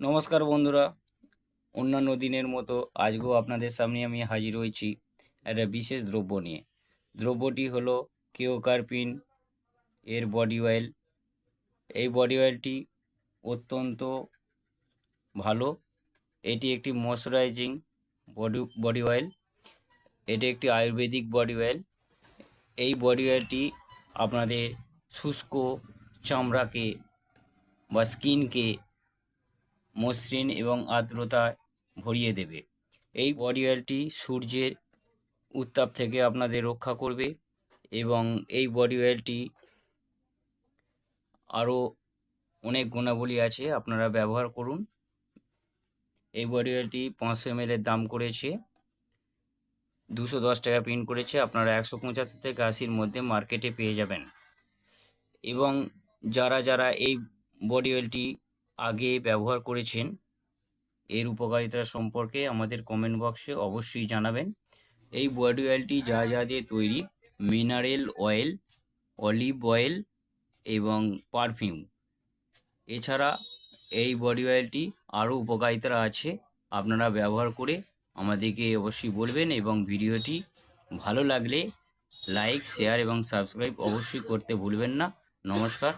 নমস্কার বন্ধুরা, অন্যান্য দিনের মতো আজকেও আপনাদের সামনে আমি হাজির হয়েছি একটা বিশেষ দ্রব্য নিয়ে। দ্রব্যটি হলো কেওকার্পিন এর বডি অয়েল। এই বডি অয়েলটি অত্যন্ত ভালো। এটি একটি ময়শ্চারাইজিং বডি অয়েল। এটি একটি আয়ুর্বেদিক বডি অয়েল। এই বডি অয়েলটি আপনাদের শুষ্ক চামড়াকে বা স্কিনকে মসৃণ এবং আর্দ্রতায় ভরিয়ে দেবে। এই বডি অয়েলটি সূর্যের উত্তাপ থেকে আপনাদের রক্ষা করবে এবং এই বডি অয়েলটি আরও অনেক গুণাবলী আছে, আপনারা ব্যবহার করুন। এই বডি অয়েলটি 500 ml এর দাম করেছে 210 টাকা প্রিন্ট করেছে। আপনারা 175 থেকে 80-র মধ্যে মার্কেটে পেয়ে যাবেন। এবং যারা যারা এই বডি অয়েলটি আগে ব্যবহার করেছেন এর উপকারিতা সম্পর্কে আমাদের কমেন্ট বক্সে অবশ্যই জানাবেন। এই বডি অয়েলটি যা যা দিয়ে তৈরি: মিনারেল অয়েল, অলিভ অয়েল এবং পারফিউম। এছাড়া এই বডি অয়েলটি আরও উপকারিতা আছে, আপনারা ব্যবহার করে আমাদেরকে অবশ্যই বলবেন। এবং ভিডিওটি ভালো লাগলে লাইক, শেয়ার এবং সাবস্ক্রাইব অবশ্যই করতে ভুলবেন না। নমস্কার।